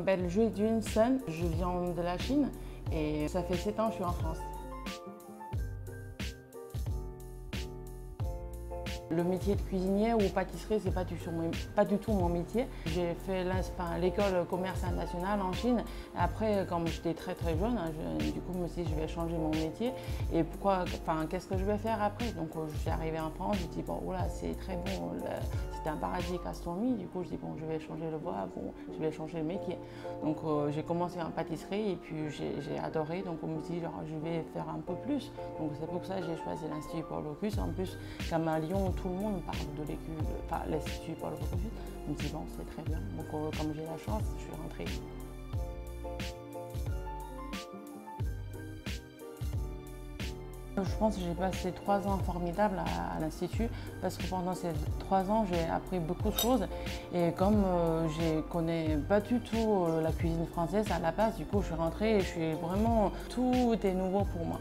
m'appelle Jun Sun, je viens de la Chine et ça fait 7 ans que je suis en France. Le métier de cuisinier ou pâtisserie, c'est pas du tout mon métier. J'ai fait l'école commerce international en Chine. Après, comme j'étais très jeune, du coup, je me suis dit, je vais changer mon métier. Et qu'est-ce que je vais faire après? Donc, je suis arrivée en France, je me dis, bon, voilà, c'est très bon, c'est un paradis gastronomie. Du coup, je dis, bon, je vais changer le voie, bon, je vais changer le métier. Donc, j'ai commencé en pâtisserie et puis j'ai adoré. Donc, on me dit, genre, je vais faire un peu plus. Donc, c'est pour ça que j'ai choisi l'Institut Paul Bocuse. En plus, comme à Lyon, tout le monde parle de l'Institut Paul Bocuse. Je me dis, bon, c'est très bien. Donc, comme j'ai la chance, je suis rentrée. Je pense que j'ai passé 3 ans formidables à l'Institut parce que pendant ces 3 ans, j'ai appris beaucoup de choses. Et comme je ne connais pas du tout la cuisine française à la base, du coup, je suis rentrée et tout est nouveau pour moi.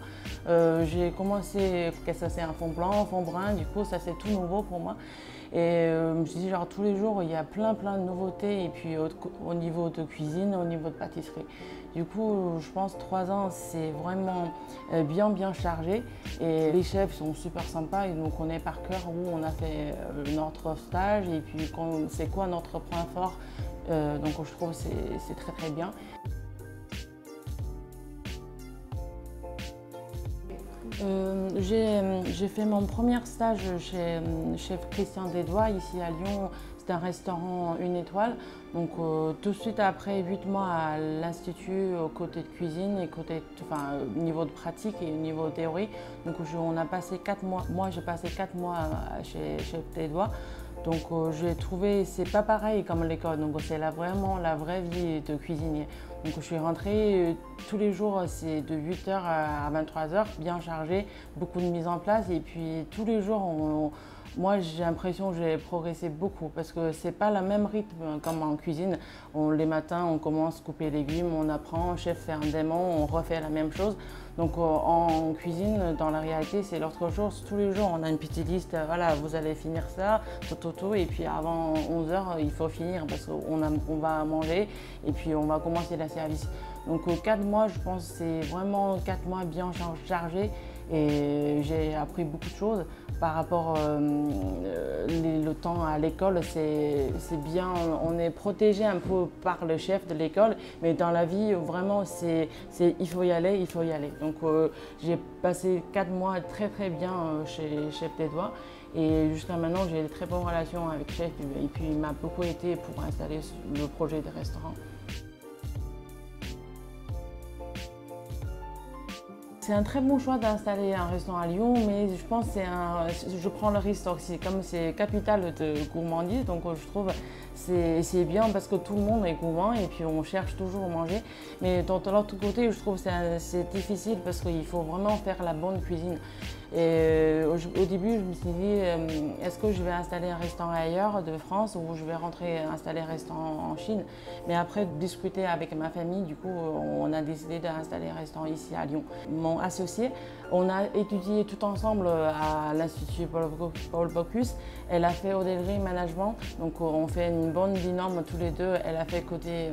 J'ai commencé, qu'est-ce que c'est, un fond blanc, un fond brun, du coup, ça c'est tout nouveau pour moi. Et je me suis dit, genre, tous les jours, il y a plein de nouveautés, et puis au niveau de cuisine, au niveau de pâtisserie. Du coup, je pense 3 ans, c'est vraiment bien chargé. Et les chefs sont super sympas, ils nous connaissent par cœur où on a fait notre stage, et puis c'est quoi notre point fort. Donc je trouve que c'est très bien. J'ai fait mon premier stage chez chef Christian Dedois ici à Lyon. C'est un restaurant 1 étoile. Donc tout de suite après 8 mois à l'Institut, côté de cuisine et niveau de pratique et niveau de théorie. Donc on a passé 4 mois. Moi j'ai passé 4 mois chez chef Dedois. Donc j'ai trouvé, c'est pas pareil comme l'école, donc c'est vraiment la vraie vie de cuisinier. Donc je suis rentrée tous les jours, c'est de 8 h à 23 h, bien chargé, beaucoup de mise en place et puis tous les jours, moi j'ai l'impression que j'ai progressé beaucoup parce que c'est pas le même rythme comme en cuisine. Les matins on commence à couper les légumes, on apprend, chef fait un démon, on refait la même chose. Donc en cuisine, dans la réalité, c'est l'autre chose. Tous les jours, on a une petite liste, voilà, vous allez finir ça, et puis avant 11 h, il faut finir parce qu'on va manger et puis on va commencer le service. Donc 4 mois, je pense que c'est vraiment 4 mois bien chargés et j'ai appris beaucoup de choses. Par rapport le temps à l'école, c'est bien, on est protégé un peu par le chef de l'école, mais dans la vie, vraiment, il faut y aller, il faut y aller. Donc j'ai passé 4 mois très bien chez Chef Dedois et jusqu'à maintenant, j'ai de très bonnes relations avec Chef et puis il m'a beaucoup aidé pour installer le projet de restaurant. C'est un très bon choix d'installer un restaurant à Lyon, mais je pense que je prends le risque aussi. Comme c'est capitale de gourmandise, donc je trouve c'est bien parce que tout le monde est gourmand et puis on cherche toujours à manger. Mais de l'autre côté, je trouve que c'est difficile parce qu'il faut vraiment faire la bonne cuisine. Et au début, je me suis dit, est-ce que je vais installer un restaurant ailleurs de France ou je vais installer un restaurant en Chine? Mais après, discuter avec ma famille, du coup, on a décidé d'installer un restaurant ici à Lyon. Mon associé, on a étudié tout ensemble à l'Institut Paul Bocuse. Elle a fait hôtellerie management, donc on fait une bonne binôme tous les deux. Elle a fait côté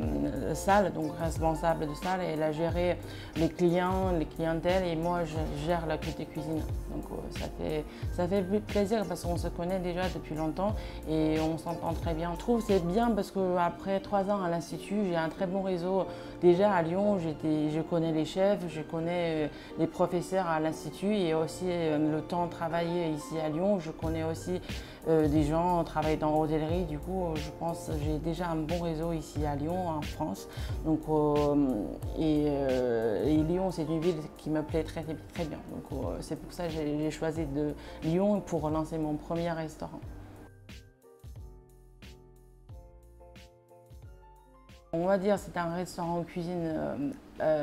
salle, donc responsable de salle, et elle a géré les clients, les clientèles, et moi je gère la côté cuisine. Donc ça fait plaisir parce qu'on se connaît déjà depuis longtemps et on s'entend très bien. Je trouve que c'est bien parce qu'après 3 ans à l'Institut, j'ai un très bon réseau. Déjà à Lyon, je connais les chefs, je connais les professeurs à l'Institut et aussi le temps de travailler ici à Lyon. Je connais aussi des gens qui travaillent dans l'hôtellerie. Du coup, je pense que j'ai déjà un bon réseau ici à Lyon, en France. Donc, et Lyon, c'est une ville qui me plaît très bien. Donc, c'est pour ça que j'ai choisi Lyon pour lancer mon premier restaurant. On va dire que c'est un restaurant cuisine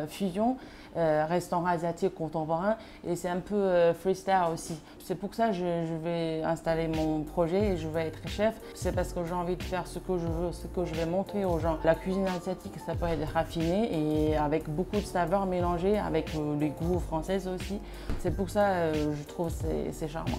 fusion, restaurant asiatique contemporain et c'est un peu freestyle aussi. C'est pour ça que je vais installer mon projet et je vais être chef. C'est parce que j'ai envie de faire ce que je veux, ce que je vais montrer aux gens. La cuisine asiatique, ça peut être raffiné et avec beaucoup de saveurs mélangées avec les goûts français aussi. C'est pour ça que je trouve que c'est charmant.